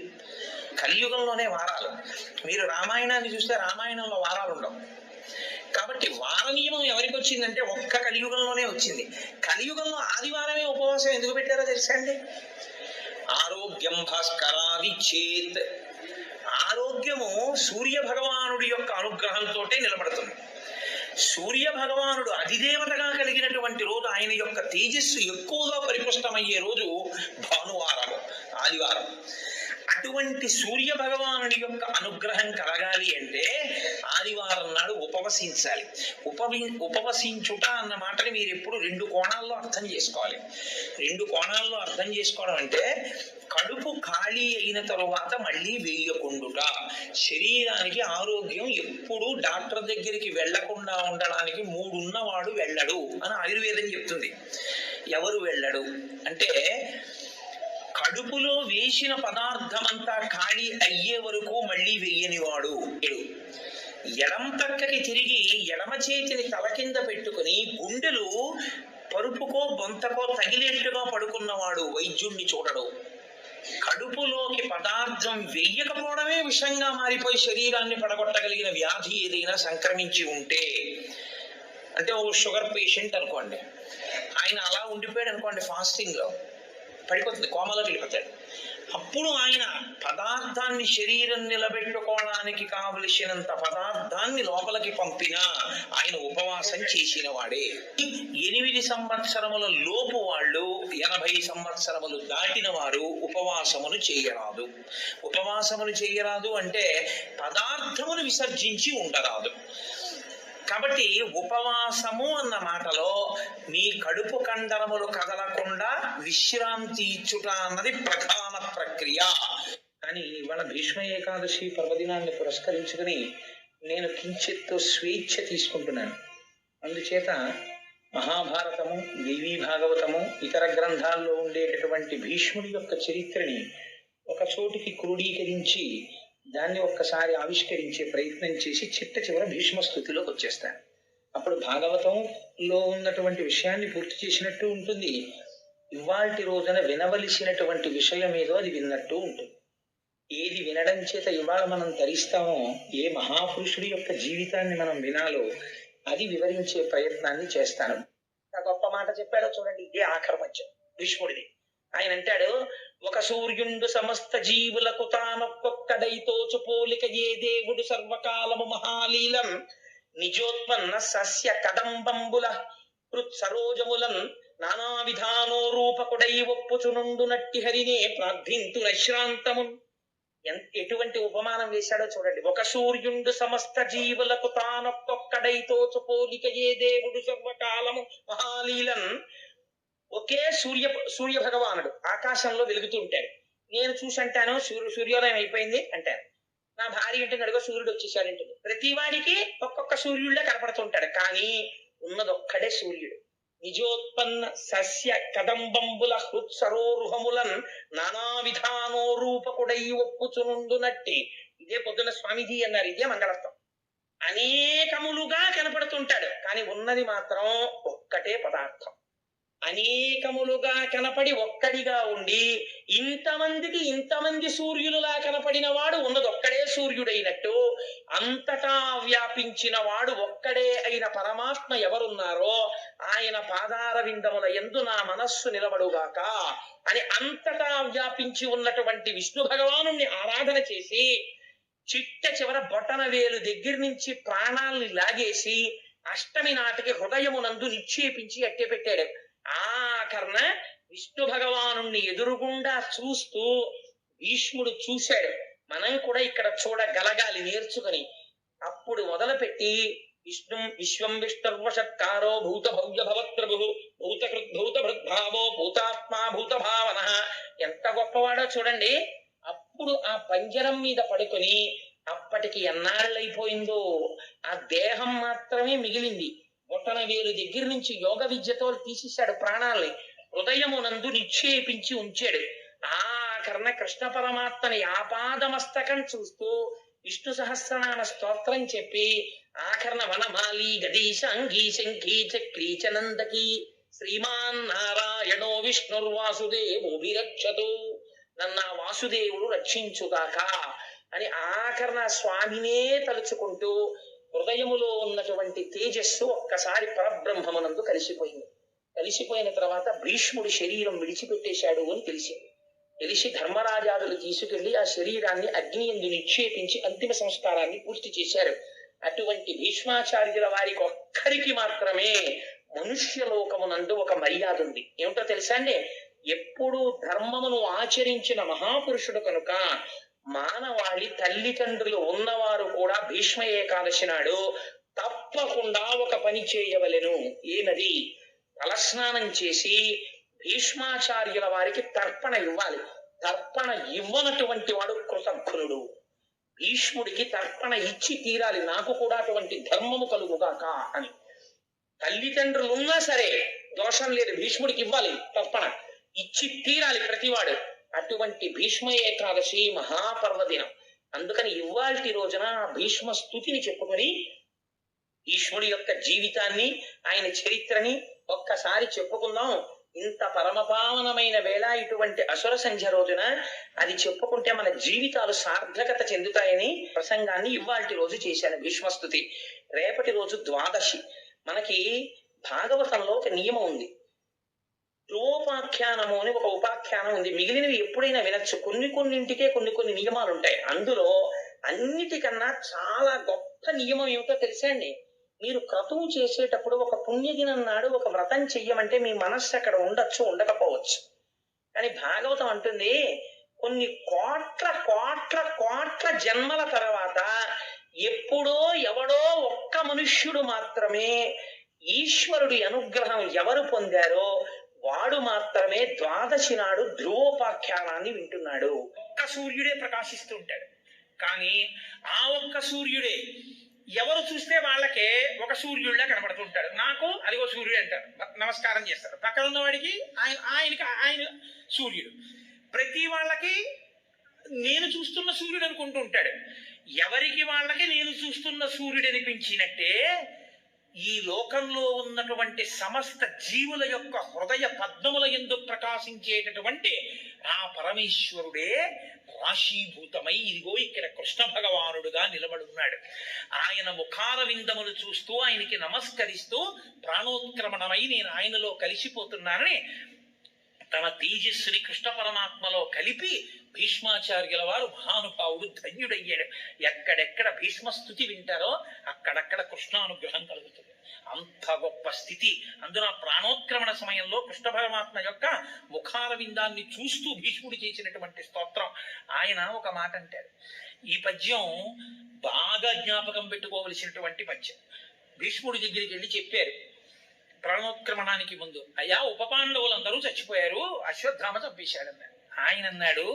కలియుగంలోనే వారాలు. మీరు రామాయణాన్ని చూస్తే రామాయణంలో వారాలు ఉండవు. కాబట్టి వార నియమం ఎవరికి వచ్చిందంటే ఒక్క కలియుగంలోనే వచ్చింది. కలియుగంలో ఆదివారమే ఉపవాసం ఎందుకు పెట్టారో తెలుసా అండి? ఆరోగ్యం భాస్కరాది చేత్, ఆరోగ్య ఆరోగ్యము సూర్య భగవానుడి యొక్క అనుగ్రహంతో నిలబడుతుంది. సూర్య భగవానుడు అధిదేవతగా కలిగినటువంటి రోజు, ఆయన యొక్క తేజస్సు ఎక్కువగా పరిపుష్టమయ్యే రోజు భానువారము, ఆదివారం. అటువంటి సూర్య భగవానుడి యొక్క అనుగ్రహం కలగాలి అంటే ఆదివారం నాడు ఉపవసించాలి. ఉపవసించుట అన్న మాటని మీరు ఎప్పుడు రెండు కోణాల్లో అర్థం చేసుకోవాలి. రెండు కోణాల్లో అర్థం చేసుకోవడం అంటే, కడుపు ఖాళీ అయిన తరువాత మళ్ళీ వేయకుండుట. శరీరానికి ఆరోగ్యం ఎప్పుడు డాక్టర్ దగ్గరికి వెళ్లకుండా ఉండడానికి 3 ఉన్నవాడు వెళ్ళడు అని ఆయుర్వేదం చెప్తుంది. ఎవరు వెళ్ళడు అంటే, కడుపులో వేసిన పదార్థమంతా ఖాళీ అయ్యే వరకు మళ్ళీ వెయ్యనివాడు. ఎడం పక్కకి తిరిగి ఎడమ చేతిని తల కింద పెట్టుకుని గుండెలు పరుపుకో బొంతకో తగిలేట్టుగా పడుకున్నవాడు వైద్యుణ్ణి చూడడు. కడుపులోకి పదార్థం వెయ్యకపోవడమే విషంగా మారిపోయి శరీరాన్ని పడగొట్టగలిగిన వ్యాధి ఏదైనా సంక్రమించి ఉంటే, అంటే ఓ షుగర్ పేషెంట్ అనుకోండి, ఆయన అలా ఉండిపోయాడు అనుకోండి, ఫాస్టింగ్ లో పడిపోతుంది, కోమలోకి వెళ్ళిపోతాడు. అప్పుడు ఆయన పదార్థాన్ని శరీరం నిలబెట్టుకోవడానికి కావలసినంత పదార్థాన్ని లోపలికి పంపినా ఆయన ఉపవాసం చేసిన వాడే. 8 సంవత్సరముల లోపు వాళ్ళు, 80 సంవత్సరములు దాటిన వారు ఉపవాసమును చేయరాదు. ఉపవాసమును చేయరాదు అంటే పదార్థమును విసర్జించి ఉండరాదు. కాబట్టి ఉపవాసము అన్న మాటలో మీ కడుపు కండరములు కదలకుండా విశ్రాంతి ఇచ్చుట అన్నది ప్రధాన ప్రక్రియ. కానీ ఇవాళ భీష్మ ఏకాదశి పర్వదినాన్ని పురస్కరించుకుని నేను కించిత్ స్వేచ్ఛ తీసుకుంటున్నాను. అందుచేత మహాభారతము, దేవీ భాగవతము, ఇతర గ్రంథాల్లో ఉండేటటువంటి భీష్ముడి యొక్క చరిత్రని ఒక చోటికి క్రోడీకరించి దాన్ని ఒక్కసారి ఆవిష్కరించే ప్రయత్నం చేసి చిట్ట చివర భీష్మ స్థుతిలోకి వచ్చేస్తాను. అప్పుడు భాగవతంలో ఉన్నటువంటి విషయాన్ని పూర్తి చేసినట్టు ఉంటుంది, ఇవాల్టి రోజున వినవలసినటువంటి విషయం ఏదో అది విన్నట్టు ఉంటుంది. ఏది వినడం చేత ఇవాళ మనం తరిస్తామో, ఏ మహాపురుషుడి యొక్క జీవితాన్ని మనం వినాలో అది వివరించే ప్రయత్నాన్ని చేస్తాను. గొప్ప మాట చెప్పాడో చూడండి, ఇదే ఆఖరి పద్యం భీష్ముడిది. ఆయన అంటాడు, ఒక సూర్యుండు సమస్త జీవులకు తానొక్కొక్కడైతోచు పోలిక ఏ దేవుడు సర్వకాలము మహాలీలం నిజోత్పన్న సస్య కదంబంబుల సరోజములన్ నానా విధానో రూపకుడై ఒప్పుచునుండు నట్టి హరినే ప్రార్థింతు నశ్రాంతము. ఎటువంటి ఉపమానం వేశాడో చూడండి. ఒక సూర్యుండు సమస్త జీవులకు తానొక్కొక్కడైతోచు పోలిక ఏ దేవుడు సర్వకాలము మహాలీలం. ఒకే సూర్య భగవానుడు ఆకాశంలో వెలుగుతూ ఉంటాడు. నేను చూసి అంటాను సూర్యోదయం అయిపోయింది అంటాను. నా భార్య ఇంటికి అడుగు సూర్యుడు వచ్చేసాడంటుంది. ప్రతి వాడికి ఒక్కొక్క సూర్యుడిలో కనపడుతుంటాడు, కానీ ఉన్నదొక్కడే సూర్యుడు. నిజోత్పన్న సస్య కదంబంబుల హృత్సరోరుహములన్ నానా విధానో రూపకుడై ఒప్పుచునుండు నట్టి. ఇదే పొద్దున స్వామిజీ అన్నారు, ఇదే మంగళత్వం. అనేకములుగా కనపడుతుంటాడు, కానీ ఉన్నది మాత్రం ఒక్కటే పదార్థం. అనేకములుగా కనపడి ఒక్కడిగా ఉండి ఇంతమంది సూర్యులులా కనపడిన వాడు ఉన్నదొక్కడే సూర్యుడైనట్టు, అంతటా వ్యాపించిన వాడు ఒక్కడే అయిన పరమాత్మ ఎవరున్నారో ఆయన పాదార విందముల యందు నా మనస్సు నిలబడుగాక అని అంతటా వ్యాపించి ఉన్నటువంటి విష్ణు భగవాను ఆరాధన చేసి చిట్ట చివర బొటన వేలు దగ్గర నుంచి ప్రాణాల్ని లాగేసి అష్టమి నాటికి హృదయమునందు నిక్షేపించి అట్టే పెట్టాడు. ఆఖరణ విష్ణు భగవాను ఎదురుగుండా చూస్తూ భీష్ముడు చూశాడు. మనం కూడా ఇక్కడ చూడగలగాలి నేర్చుకుని. అప్పుడు మొదలుపెట్టి విశ్వం విష్ణుర్వషత్కారో భూత భవ్య భవత్ప్రభు భూత భృద్భావో భూతాత్మా భూత భావన. ఎంత గొప్పవాడో చూడండి. అప్పుడు ఆ పంజరం మీద పడుకొని అప్పటికి ఎన్నాళ్ళైపోయిందో ఆ దేహం మాత్రమే మిగిలింది. బొట్టన వేలు దగ్గర నుంచి యోగ విద్యతో తీసేశాడు ప్రాణాల్ని, హృదయమునందు నిక్షేపించి ఉంచాడు. ఆఖరణ కృష్ణ పరమాత్మని ఆపాదమస్తకం చూస్తూ విష్ణు సహస్రనామ స్తోత్రం చెప్పి ఆఖరణ వనమాలి గదీశాంగీ శంఖీ చక్రీ చనందకి శ్రీమాన్ నారాయణో విష్ణుర్వాసుదేవోభిరక్షతు, నన్న వాసుదేవుడు రక్షించుగాక అని ఆఖరణ స్వామినే తలుచుకుంటూ హృదయములో ఉన్నటువంటి తేజస్సు ఒక్కసారి పరబ్రహ్మమునందు కలిసిపోయింది. కలిసిపోయిన తర్వాత భీష్ముడి శరీరం విడిచిపెట్టేశాడు అని తెలిసింది. తెలిసి ధర్మరాజాదులు తీసుకెళ్లి ఆ శరీరాన్ని అగ్ని యందు నిక్షేపించి అంతిమ సంస్కారాన్ని పూర్తి చేశారు. అటువంటి భీష్మాచార్యుల వారికి ఒక్కరికి మాత్రమే మనుష్యలోకమునందు ఒక మర్యాద ఉంది. ఏమిటో తెలుసా అండి? ఎప్పుడు ధర్మమును ఆచరించిన మహాపురుషుడు కనుక మానవాళి తల్లిదండ్రులు ఉన్నవారు కూడా భీష్మ ఏకాదశి నాడు తప్పకుండా ఒక పని చేయవలెను. ఏమది? తలస్నానం చేసి భీష్మాచార్యుల వారికి తర్పణ ఇవ్వాలి. తర్పణ ఇవ్వనటువంటి వాడు కృతజ్ఞుడు. భీష్ముడికి తర్పణ ఇచ్చి తీరాలి, నాకు కూడా అటువంటి ధర్మము కలుగుగాక అని. తల్లిదండ్రులు ఉన్నా సరే దోషం లేదు, భీష్ముడికి ఇవ్వాలి తర్పణ, ఇచ్చి తీరాలి ప్రతివాడు. అటువంటి భీష్మ ఏకాదశి మహాపర్వదినం. అందుకని ఇవాల్టి రోజున భీష్మ స్తుతిని చెప్పుకొని భీష్ముడి యొక్క జీవితాన్ని, ఆయన చరిత్రని ఒక్కసారి చెప్పుకుందాం. ఇంత పరమపావనమైన వేళ ఇటువంటి అసుర సంధ్య రోజున అది చెప్పుకుంటే మన జీవితాలు సార్థకత చెందుతాయని ప్రసంగాన్ని ఇవాల్టి రోజు చేశాను భీష్మస్తుతి. రేపటి రోజు ద్వాదశి. మనకి భాగవతంలో ఒక నియమం ఉంది, ధ్రువోపాఖ్యానము అని ఒక ఉపాఖ్యానం ఉంది. మిగిలినవి ఎప్పుడైనా వినొచ్చు. కొన్నింటికే కొన్ని నియమాలు ఉంటాయి. అందులో అన్నిటికన్నా చాలా గొప్ప నియమం ఏమిటో తెలుసా అండి? మీరు క్రతువు చేసేటప్పుడు ఒక పుణ్యదినం నాడు ఒక వ్రతం చెయ్యమంటే మీ మనస్సు అక్కడ ఉండొచ్చు, ఉండకపోవచ్చు. కానీ భాగవతం అంటుంది కొన్ని కోట్ల కోట్ల కోట్ల జన్మల తర్వాత ఎప్పుడో ఎవడో ఒక్క మనుష్యుడు మాత్రమే ఈశ్వరుడి అనుగ్రహం ఎవరు పొందారో వాడు మాత్రమే ద్వాదశి నాడు ధ్రువోపాఖ్యానాన్ని వింటున్నాడు. ఒక్క సూర్యుడే ప్రకాశిస్తూ ఉంటాడు. కానీ ఆ ఒక్క సూర్యుడే ఎవరు చూస్తే వాళ్ళకే ఒక సూర్యుడిలా కనబడుతుంటాడు. నాకు అదిగో సూర్యుడు అంటారు, నమస్కారం చేస్తారు. పక్కన ఉన్న వాడికి ఆయన సూర్యుడు. ప్రతి వాళ్ళకి నేను చూస్తున్న సూర్యుడు అనుకుంటూ ఉంటాడు. ఎవరికి వాళ్ళకి నేను చూస్తున్న సూర్యుడు అనిపించినట్టే ఈ లోకంలో ఉన్నటువంటి సమస్త జీవుల యొక్క హృదయ పద్మముల యందు ప్రకాశించేటటువంటి ఆ పరమేశ్వరుడే రాశీభూతమై ఇదిగో ఇక్కడ కృష్ణ భగవానుడుగా నిలబడున్నాడు. ఆయన ముఖార విందములు చూస్తూ ఆయనకి నమస్కరిస్తూ ప్రాణోత్క్రమణమై నేను ఆయనలో కలిసిపోతున్నానని తన తేజస్సుని కృష్ణ పరమాత్మలో కలిపి భీష్మాచార్యుల వారు మహానుభావుడు ధన్యుడయ్యాడు. ఎక్కడెక్కడ భీష్మస్తుతి వింటారో అక్కడక్కడ కృష్ణానుగ్రహం కలుగుతుంది. అంత గొప్ప స్థితి. అందున ప్రాణోత్క్రమణ సమయంలో కృష్ణ పరమాత్మ యొక్క ముఖార విందాన్ని చూస్తూ భీష్ముడు చేసినటువంటి స్తోత్రం. ఆయన ఒక మాట అంటారు, ఈ పద్యం బాగా జ్ఞాపకం పెట్టుకోవలసినటువంటి పద్యం. భీష్ముడి దగ్గరికి వెళ్ళి చెప్పారు ప్రాణోత్క్రమణానికి ముందు, అయ్యా ఉప పాండవులందరూ చచ్చిపోయారు, అశ్వత్థామ చంపేశాడన్నాడు. ఆయన అన్నాడు,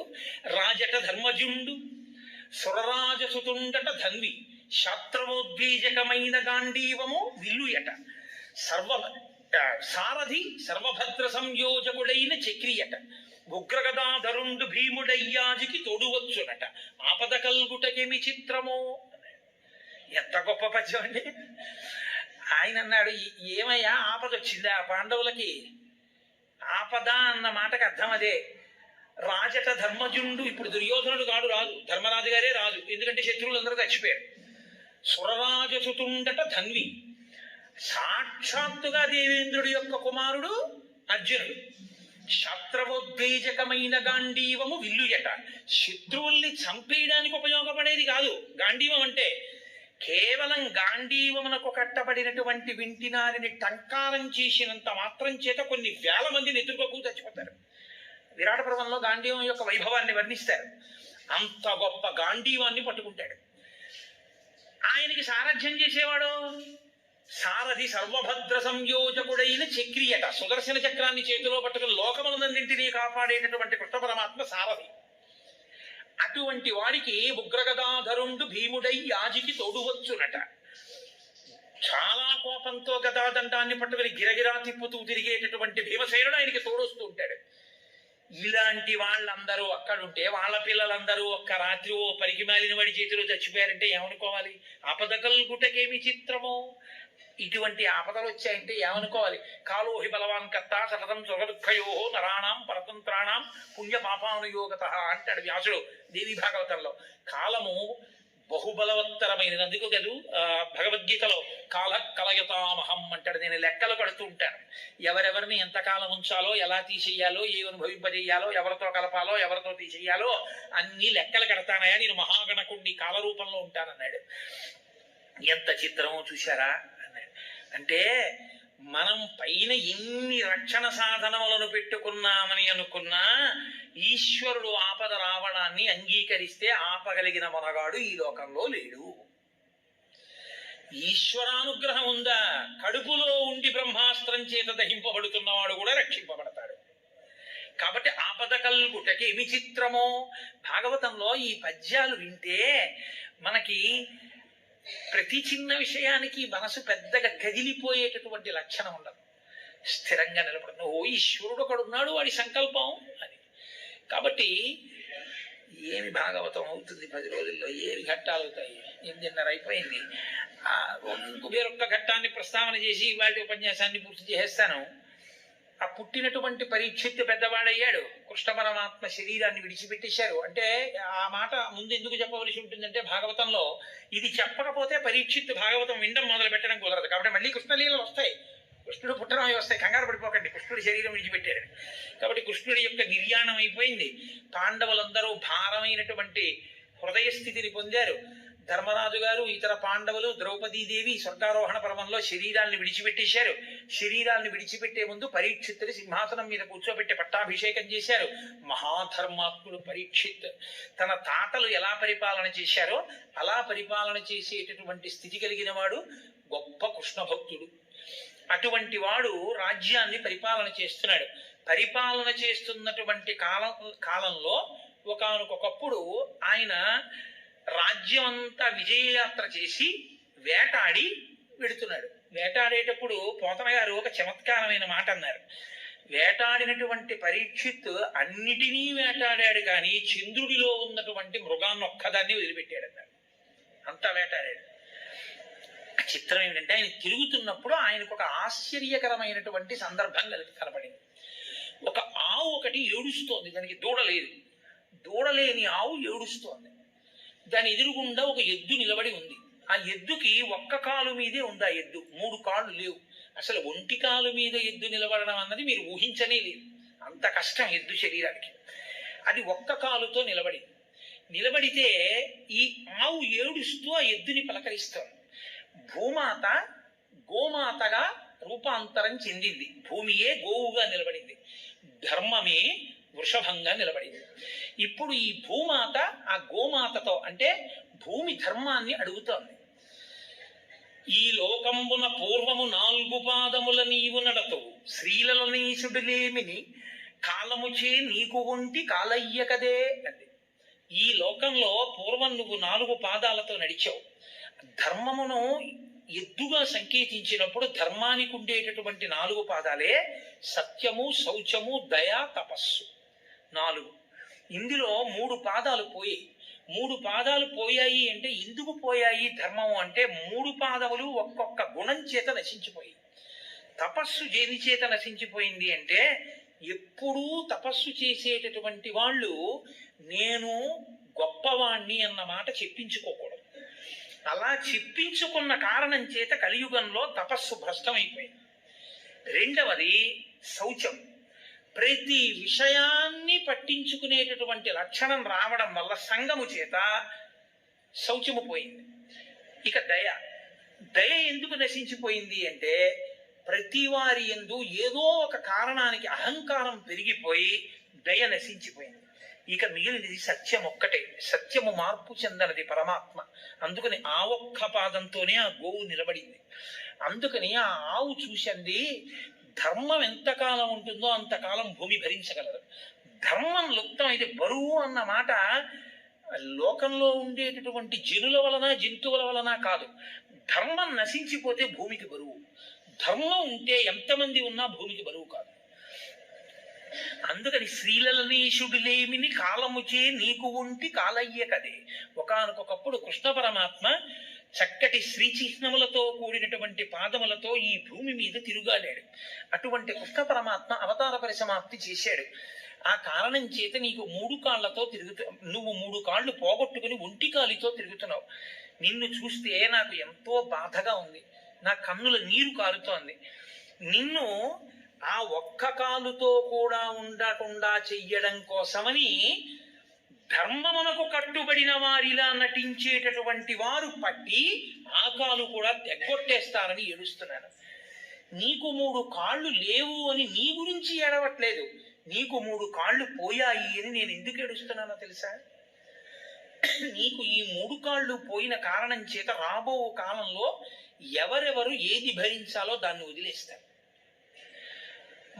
రాజట ధర్మజుండు సురరాజసుతుండట ధన్వి శాస్త్రవోద్వేజకమైన గాంధీవము విల్లుయట సారథి సర్వభద్ర సంయోజకుడైన చక్రియట ఉగ్రగదాధరుండు భీముడయ్యాజికి తోడువచ్చునట ఆపద కల్గుటకేమి చిత్రమో. ఎంత గొప్ప పద్యం అండి. ఆయన అన్నాడు, ఏమయ్యా ఆపద వచ్చిందా పాండవులకి? ఆపద అన్న మాటకు అర్థం అదే. రాజట ధర్మజుండు, ఇప్పుడు దుర్యోధనుడు కాడు, రాదు, ధర్మరాజు గారే రాదు, ఎందుకంటే శత్రువులందరూ చచ్చిపోయారు. సురరాజసుతుండట ధన్వి, సాక్షాత్తుగా దేవేంద్రుడి యొక్క కుమారుడు అర్జునుడు. శాస్త్రవోద్వేజకమైన గాంధీవము విల్లుయట, శత్రువుల్ని చంపేయడానికి ఉపయోగపడేది కాదు గాంధీవం అంటే. కేవలం గాంధీవమునకు కట్టబడినటువంటి వింటినారిని టంకారం చేసినంత మాత్రం చేత కొన్ని వేల మందిని ఎదుర్కోకు చచ్చిపోతారు. విరాట పర్వంలో గాంధీవం యొక్క వైభవాన్ని వర్ణిస్తారు. అంత గొప్ప గాంధీవాన్ని పట్టుకుంటాడు. ఆయనకి సారథ్యం చేసేవాడు సారథి సర్వభద్ర సంయోజకుడైన చక్రియట, సుదర్శన చక్రాన్ని చేతిలో పట్టుకుని లోకములన్నింటినీ కాపాడేటటువంటి కృష్ణ పరమాత్మ సారథి. అటువంటి వాడికి ఉగ్రగదాధరుండు భీముడై యాజికి తోడువచ్చునట. చాలా కోపంతో గదాదండాన్ని పట్టుకుని గిరగిరా తిప్పుతూ తిరిగేటటువంటి భీమసేనుడు ఆయనకి తోడొస్తూ ఉంటాడు. ఇలాంటి వాళ్ళందరూ అక్కడుంటే వాళ్ళ పిల్లలందరూ ఒక్క రాత్రి ఓ పరికి మాలిన వాడి చేతిలో చచ్చిపోయారంటే ఏమనుకోవాలి? ఆపదకల్ గుటకేమి చిత్రమో. ఇటువంటి ఆపదలు వచ్చాయంటే ఏమనుకోవాలి? కాలోహి బలవాన్ కర్త సతతం సుఖదుఃఖయో నరాణం పరతంత్రాణం పుణ్య పాపానుయోగత అంటాడు వ్యాసుడు దేవి భాగవతంలో. కాలము బహుబలవత్తరమైనది. అందుకు కదూ భగవద్గీతలో కాల కలయతామహం అంటాడు. నేను లెక్కలు కడుతూ ఉంటాను. ఎవరెవరిని ఎంతకాలం ఉంచాలో, ఎలా తీసేయాలో, ఏ అనుభవింపజేయాలో, ఎవరితో కలపాలో, ఎవరితో తీసేయాలో అన్ని లెక్కలు కడతానయా, నేను మహాగణకుడిని కాలరూపంలో ఉంటానన్నాడు. ఎంత చిత్రమో చూశారా అన్నాడు. అంటే మనం పైన ఎన్ని రక్షణ సాధనములను పెట్టుకున్నామని అనుకున్నా ఈశ్వరుడు ఆపద రావడాన్ని అంగీకరిస్తే ఆపగలిగిన మనగాడు ఈ లోకంలో లేడు. ఈశ్వరానుగ్రహం ఉందా? కడుపులో ఉండి బ్రహ్మాస్త్రం చేత దహింపబడుతున్నవాడు కూడా రక్షింపబడతాడు. కాబట్టి ఆపద కల్గుటకి ఏమి చిత్రమో. భాగవతంలో ఈ పద్యాలు వింటే మనకి ప్రతి చిన్న విషయానికి మనసు పెద్దగా కదిలిపోయేటటువంటి లక్షణం ఉండదు. స్థిరంగా నిలబడుతుంది. ఓ ఈశ్వరుడు ఒకడున్నాడు, వాడి సంకల్పం అని. కాబట్టి ఏమి భాగవతం అవుతుంది 10 రోజుల్లో, ఏమి ఘట్టాలు అవుతాయి. 8:30 అయిపోయింది. వేరొక్క ఘట్టాన్ని ప్రస్తావన చేసి వాటి ఉపన్యాసాన్ని పూర్తి చేసేస్తాను. ఆ పుట్టినటువంటి పరీక్షిత్తు పెద్దవాడయ్యాడు. కృష్ణ పరమాత్మ శరీరాన్ని విడిచిపెట్టేశారు. అంటే ఆ మాట ముందు ఎందుకు చెప్పవలసి ఉంటుందంటే, భాగవతంలో ఇది చెప్పకపోతే పరీక్షిత్తు భాగవతం వినడం మొదలు పెట్టడం కుదరదు. కాబట్టి మళ్ళీ కృష్ణలీలలు వస్తాయి, కృష్ణుడు పుట్టడం అవి వస్తాయి. కంగారు పడిపోకండి, కృష్ణుడి శరీరం విడిచిపెట్టారు. కాబట్టి కృష్ణుడి యొక్క నిర్యాణం అయిపోయింది. పాండవులందరూ భారమైనటువంటి హృదయ స్థితిని పొందారు. ధర్మరాజు గారు, ఇతర పాండవులు, ద్రౌపదీదేవి స్వర్గారోహణ పర్వంలో శరీరాన్ని విడిచిపెట్టేశారు. శరీరాన్ని విడిచిపెట్టే ముందు పరీక్షిత్తుని సింహాసనం మీద కూర్చోబెట్టి పట్టాభిషేకం చేశారు. మహాధర్మాత్ముడు పరీక్షిత్ తన తాతలు ఎలా పరిపాలన చేశారో అలా పరిపాలన చేసేటటువంటి స్థితి కలిగిన వాడు గొప్ప కృష్ణ భక్తుడు. అటువంటి వాడు రాజ్యాన్ని పరిపాలన చేస్తున్నాడు. పరిపాలన చేస్తున్నటువంటి కాలంలో ఒకానొకప్పుడు ఆయన రాజ్యం అంతా విజయయాత్ర చేసి వేటాడి వెడుతున్నాడు. వేటాడేటప్పుడు పోతన గారు ఒక చమత్కారమైన మాట అన్నారు. వేటాడినటువంటి పరీక్షిత్ అన్నిటినీ వేటాడాడు, కానీ చంద్రుడిలో ఉన్నటువంటి మృగాన్ని ఒక్కదాన్ని వదిలిపెట్టాడు అన్నారు. అంతా వేటాడాడు. చిత్రం ఏమిటంటే, ఆయన తిరుగుతున్నప్పుడు ఆయనకు ఒక ఆశ్చర్యకరమైనటువంటి సందర్భం కనపడింది. ఒక ఆవు ఒకటి ఏడుస్తోంది. దానికి దూడ లేదు. దూడలేని ఆవు ఏడుస్తోంది. దాని ఎదురుగుండా ఒక ఎద్దు నిలబడి ఉంది. ఆ ఎద్దుకి ఒక్క కాలు మీదే ఉంది. ఆ ఎద్దు 3 కాళ్ళు లేవు. అసలు ఒంటి కాలు మీద ఎద్దు నిలబడడం అన్నది మీరు ఊహించనే లేదు. అంత కష్టం ఎద్దు శరీరానికి. అది ఒక్క కాలుతో నిలబడితే ఈ ఆవు ఏడుస్తూ ఆ ఎద్దుని పలకరిస్తోంది. భూమాత గోమాతగా రూపాంతరం చెందింది. భూమియే గోవుగా నిలబడింది. ధర్మమే వృషభంగా నిలబడింది. ఇప్పుడు ఈ భూమాత ఆ గోమాతతో, అంటే భూమి ధర్మాన్ని అడుగుతోంది. ఈ లోకంబున పూర్వము 4 పాదముల నీవు నడతవు, శ్రీలనీసుడులేమిని కాలముచే నీకు ఒంటి కాలయ్య కదే అంది. ఈ లోకంలో పూర్వం నువ్వు 4 పాదాలతో నడిచావు. ధర్మమును ఎద్దుగా సంకేతించినప్పుడు ధర్మానికి ఉండేటటువంటి 4 పాదాలే సత్యము, శౌచము, దయ, తపస్సు. 4. ఇందులో 3 పాదాలు పోయాయి. 3 పాదాలు పోయాయి అంటే ఎందుకు పోయాయి ధర్మము అంటే, 3 పాదములు ఒక్కొక్క గుణం చేత నశించిపోయి. తపస్సు దేని చేత నశించిపోయింది అంటే, ఎప్పుడూ తపస్సు చేసేటటువంటి వాళ్ళు నేను గొప్పవాణ్ణి అన్న మాట చెప్పించుకోకూడదు. అలా చెప్పించుకున్న కారణం చేత కలియుగంలో తపస్సు భ్రష్టమైపోయింది. 2వది శౌచం. ప్రతి విషయాన్ని పట్టించుకునేటటువంటి లక్షణం రావడం వల్ల సంగము చేత శౌచము పోయింది. ఇక దయ ఎందుకు నశించిపోయింది అంటే, ప్రతి వారి యందు ఏదో ఒక కారణానికి అహంకారం పెరిగిపోయి దయ నశించిపోయింది. ఇక మిగిలినది సత్యం ఒక్కటే. సత్యము మార్పు చెందనది పరమాత్మ. అందుకని ఆ ఒక్క పాదంతోనే ఆ గోవు నిలబడింది. అందుకని ఆ ఆవు చూసింది, ధర్మం ఎంతకాలం ఉంటుందో అంతకాలం భూమి భరించగలదు. ధర్మం లుప్తం అయితే బరువు అన్న మాట లోకంలో ఉండేటటువంటి జనుల వలన, జంతువుల వలన కాదు. ధర్మం నశించిపోతే భూమికి బరువు. ధర్మం ఉంటే ఎంతమంది ఉన్నా భూమికి బరువు కాదు. అందుకని శ్రీలనీశుడులేమిని కాలముచే నీకు ఒంటి కాలయ్య కదే. ఒకానొకప్పుడు కృష్ణ పరమాత్మ చక్కటి శ్రీచిహ్నములతో కూడినటువంటి పాదములతో ఈ భూమి మీద తిరుగాడాడు. అటువంటి కృష్ణ పరమాత్మ అవతార పరిసమాప్తి చేశాడు. ఆ కారణం చేత నీకు 3 కాళ్లతో నువ్వు 3 కాళ్ళు పోగొట్టుకుని ఒంటి కాలితో తిరుగుతున్నావు. నిన్ను చూస్తే నాకు ఎంతో బాధగా ఉంది, నా కన్నుల నీరు కారుతోంది. నిన్ను ఆ ఒక్క కాలుతో కూడా ఉండకుండా చెయ్యడం కోసమని ధర్మమునకు కట్టుబడిన వారిలా నటించేటటువంటి వారు పట్టి ఆ కాలు కూడా తెగ్గొట్టేస్తారని ఏడుస్తున్నాను. నీకు 3 కాళ్ళు లేవు అని నీ గురించి ఏడవట్లేదు, నీకు 3 కాళ్ళు పోయాయి అని నేను ఎందుకు ఏడుస్తున్నానో తెలుసా? నీకు ఈ 3 కాళ్ళు పోయిన కారణం చేత రాబో కాలంలో ఎవరెవరు ఏది భరించాలో దాన్ని వదిలేస్తారు.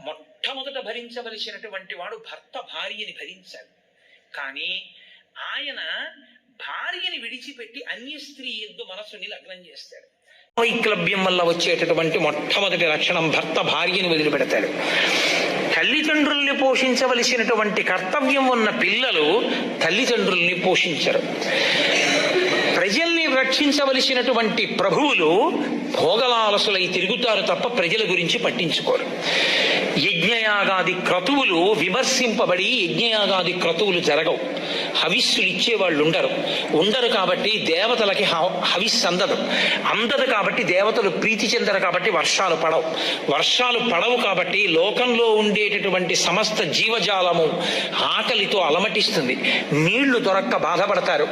మొట్టమొదట భరించవలసినటువంటి వాడు భర్త భార్యని భరించాలి. కానీ ఆయన భార్యని విడిచిపెట్టి అన్య స్త్రీ యందు మనసుని లగ్నం చేస్తాడు. వైక్లభ్యం వల్ల వచ్చేటటువంటి మొట్టమొదటి లక్షణం భర్త భార్యని వదిలిపెడతాడు. తల్లిదండ్రుల్ని పోషించవలసినటువంటి కర్తవ్యం ఉన్న పిల్లలు తల్లిదండ్రుల్ని పోషించరు. ప్రజల్ని రక్షించవలసినటువంటి ప్రభువులు భోగలాలసులై తిరుగుతారు తప్ప ప్రజల గురించి పట్టించుకోరు. యజ్ఞయాగాది క్రతువులు విమర్శింపబడి యజ్ఞయాగాది క్రతువులు జరగవు. హవిస్సులు ఇచ్చేవాళ్ళు ఉండరు కాబట్టి దేవతలకి హవిస్సు అందదు కాబట్టి దేవతలు ప్రీతి చెందరు కాబట్టి వర్షాలు పడవు కాబట్టి లోకంలో ఉండేటటువంటి సమస్త జీవజాలము ఆకలితో అలమటిస్తుంది. నీళ్లు దొరక్క బాధపడతారు.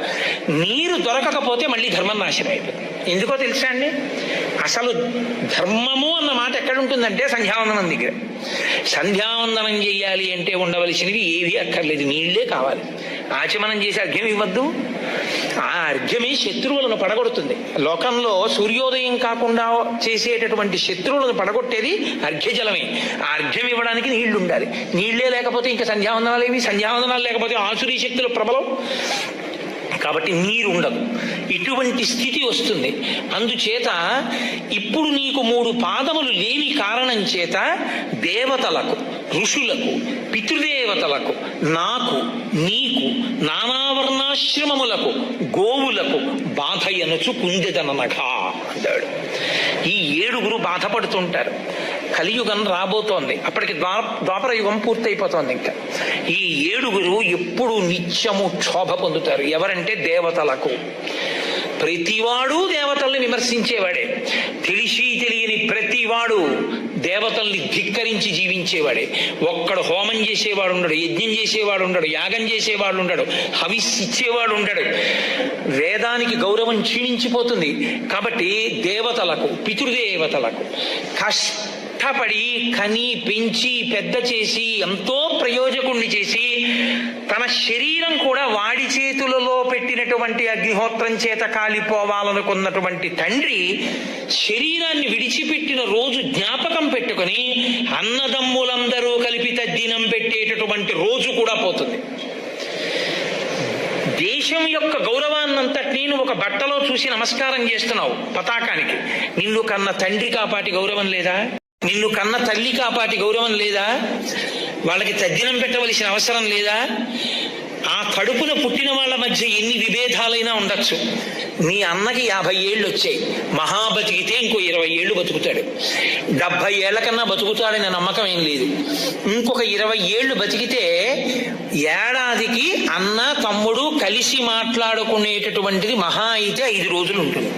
నీరు దొరకకపోతే మళ్ళీ ధర్మం నాశనం అయిపోతుంది. ఎందుకో తెలుసా అండి? అసలు ధర్మము అన్న మాట ఎక్కడుంటుందంటే సంధ్యావందనం దగ్గర. సంధ్యావందనం చెయ్యాలి అంటే ఉండవలసినవి ఏవి అక్కర్లేదు, నీళ్లే కావాలి. ఆచమనం చేసి అర్ఘ్యం ఇవ్వద్దు. ఆ అర్ఘ్యమే శత్రువులను పడగొడుతుంది. లోకంలో సూర్యోదయం కాకుండా చేసేటటువంటి శత్రువులను పడగొట్టేది అర్ఘ్యజలమే. ఆ అర్ఘ్యం ఇవ్వడానికి నీళ్లు ఉండాలి. నీళ్లే లేకపోతే ఇంకా సంధ్యావందనాలు ఏవి? సంధ్యావందనాలు లేకపోతే ఆసురీ శక్తులు ప్రబలం కాబట్టి నీరు ఉండదు. ఇటువంటి స్థితి వస్తుంది. అందుచేత ఇప్పుడు నీకు 3 పాదములు లేని కారణం చేత దేవతలకు, ఋషులకు, పితృదేవతలకు, నాకు, నీకు, నానావర్ణాశ్రమములకు, గోవులకు బాధయనుచు కుందెదననగా అంటాడు. ఈ 7 బాధపడుతుంటారు. కలియుగం రాబోతోంది. అప్పటికి ద్వాపర యుగం పూర్తయిపోతోంది. ఇంకా ఈ 7 ఎప్పుడు నిత్యము క్షోభ పొందుతారు. ఎవరంటే దేవతలకు. ప్రతివాడు దేవతల్ని విమర్శించేవాడే. తెలిసి తెలియని ప్రతివాడు దేవతల్ని ధిక్కరించి జీవించేవాడే. ఒక్కడు హోమం చేసేవాడు ఉండడు, యజ్ఞం చేసేవాడు ఉండడు, యాగం చేసేవాడు ఉండడు, హవిస్సు ఇచ్చేవాడు ఉండడు. వేదానికి గౌరవం క్షీణించిపోతుంది. కాబట్టి దేవతలకు, పితృదేవతలకు కష్టపడి కని పెంచి పెద్ద చేసి ఎంతో ప్రయోజకుణ్ణి చేసి తన శరీరం కూడా వాడి చేతులలో పెట్టినటువంటి అగ్నిహోత్రం చేత కాలిపోవాలనుకున్నటువంటి తండ్రి శరీరాన్ని విడిచిపెట్టిన రోజు జ్ఞాపకం పెట్టుకుని అన్నదమ్ములందరూ కలిపి తద్దినం పెట్టేటటువంటి రోజు కూడా పోతుంది. దేశం యొక్క గౌరవాన్నంతటి నువ్వు ఒక బట్టలో చూసి నమస్కారం చేస్తున్నావు పతాకానికి. నిన్ను కన్న తండ్రి కాపాటి గౌరవం లేదా? నిన్ను కన్న తల్లి కాపాటి గౌరవం లేదా? వాళ్ళకి తద్దినం పెట్టవలసిన అవసరం లేదా? ఆ కడుపున పుట్టిన వాళ్ళ మధ్య ఎన్ని విభేదాలైనా ఉండొచ్చు. నీ అన్నకి 50 ఏళ్ళు వచ్చాయి, మహా బతికితే ఇంకో 20 ఏళ్ళు బతుకుతాడు. 70 ఏళ్ల కన్నా బతుకుతాడనే నమ్మకం ఏం లేదు. ఇంకొక 20 ఏళ్ళు బతికితే ఏడాదికి అన్న తమ్ముడు కలిసి మాట్లాడుకునేటటువంటిది మహా అయితే 5 రోజులు ఉంటుంది.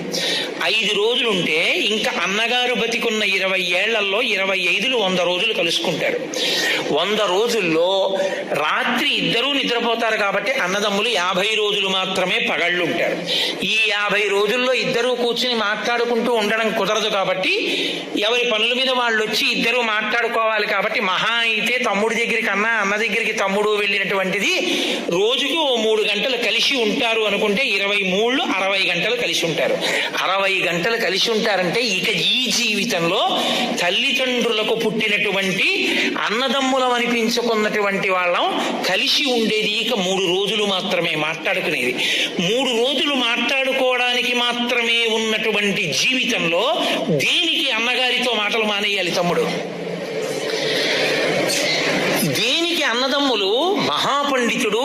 5 రోజులు ఉంటే ఇంకా అన్నగారు బతికున్న 20 ఏళ్లలో 25లు 100 రోజులు కలుసుకుంటారు. 100 రోజుల్లో రాత్రి ఇద్దరూ నిద్రపోతారు కాబట్టి అన్నదమ్ములు 50 రోజులు మాత్రమే పగళ్ళు ఉంటారు. ఈ 50 రోజుల్లో ఇద్దరూ కూర్చుని మాట్లాడుకుంటూ ఉండడం కుదరదు కాబట్టి ఎవరి పనుల మీద వాళ్ళు వచ్చి ఇద్దరూ మాట్లాడుకోవాలి కాబట్టి మహా అయితే తమ్ముడి దగ్గరికి అన్న దగ్గరికి తమ్ముడు వెళ్ళినటువంటిది రోజుకి 3 గంటలు కలిసి ఉంటారు అనుకుంటే 23 60 గంటలు కలిసి ఉంటారు. 60 గంటలు కలిసి ఉంటారంటే ఇక ఈ జీవితంలో తల్లిదండ్రులకు పుట్టినటువంటి అన్నదమ్ములం అనిపించుకున్నటువంటి వాళ్ళం కలిసి ఉండేది ఇక 3 రోజులు మాత్రమే, మాట్లాడుకునేది 3 రోజులు మాట్లాడుకోవడానికి మాత్రమే ఉన్నటువంటి జీవితంలో దేనికి అన్నగారితో మాటలు మానేయాలి తమ్ముడు? దేనికి అన్నదమ్ములు? మహాపండితుడు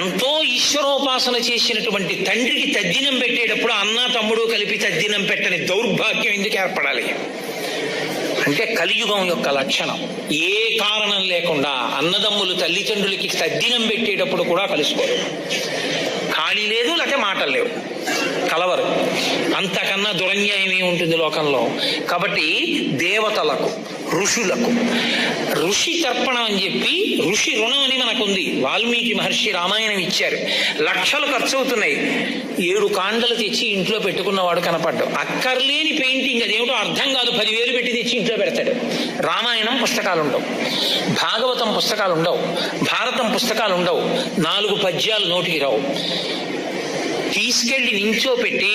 ఎంతో ఈశ్వరోపాసన చేసినటువంటి తండ్రికి తద్దినం పెట్టేటప్పుడు అన్న తమ్ముడు కలిపి తద్దినం పెట్టని దౌర్భాగ్యం ఎందుకు ఏర్పడాలి? అంటే కలియుగం యొక్క లక్షణం. ఏ కారణం లేకుండా అన్నదమ్ములు తల్లిదండ్రులకి తద్దినం పెట్టేటప్పుడు కూడా కలుసుకోరు. ఖాళీ లేదు, లేకపోతే మాటలు లేవు, కలవరు. అంతకన్నా దురన్యాయం ఏముంటుంది లోకంలో? కాబట్టి దేవతలకు, ఋషులకు ఋషి తర్పణం అని చెప్పి ఋషి రుణం అని మనకుంది. వాల్మీకి మహర్షి రామాయణం ఇచ్చారు. లక్షలు ఖర్చు అవుతున్నాయి. 7 కాండలు తెచ్చి ఇంట్లో పెట్టుకున్నవాడు కనపడ్డాడు. అక్కర్లేని పెయింటింగ్, అదేమిటో అర్థం కాదు, 10,000 పెట్టి తెచ్చి ఇంట్లో పెడతాడు. రామాయణం పుస్తకాలు ఉండవు, భాగవతం పుస్తకాలు ఉండవు, భారతం పుస్తకాలు ఉండవు, 4 పద్యాలు నోటికి రావు. తీసుకెళ్లి నించోపెట్టి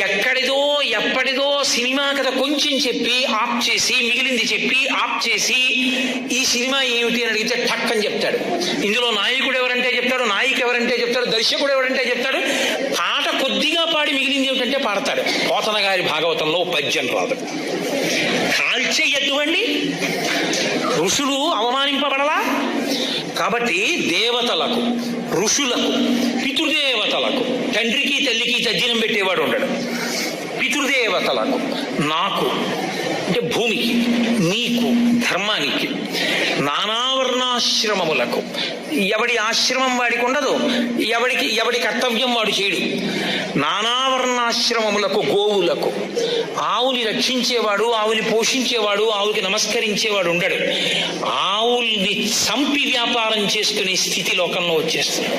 ఎక్కడిదో ఎప్పటిదో సినిమా కథ కొంచెం చెప్పి ఆప్ చేసి, మిగిలింది చెప్పి ఆప్ చేసి, ఈ సినిమా ఏమిటి అని అడిగితే ఠక్ అని చెప్తాడు. ఇందులో నాయకుడు ఎవరంటే చెప్తాడు, నాయిక ఎవరంటే చెప్తాడు, దర్శకుడు ఎవరంటే చెప్తాడు. పాట కొద్దిగా పాడి మిగిలింది ఏమిటంటే పాడతాడు. పోతన గారి భాగవతంలో పద్యం రాదు. కాల్చేయద్దువండి, ఋషులు అవమానింపబడలా? కాబట్టి దేవతలకు, ఋషులకు, పితృదేవతలకు, తండ్రికి తల్లికి తద్దినం పెట్టేవాడు ఉండడు. పితృదేవతలకు, నాకు అంటే భూమికి, నీకు, ధర్మానికి, నానావర్ణాశ్రమములకు, ఎవడి ఆశ్రమం వాడికి ఉండదు, ఎవడి కర్తవ్యం వాడు చేయడు. నానావర్ణాశ్రమములకు, గోవులకు, ఆవుని రక్షించేవాడు, ఆవుని పోషించేవాడు, ఆవుకి నమస్కరించేవాడు ఉండడు. ఆవుల్ని చంపి వ్యాపారం చేసుకునే స్థితి లోకంలో వచ్చేస్తుంది.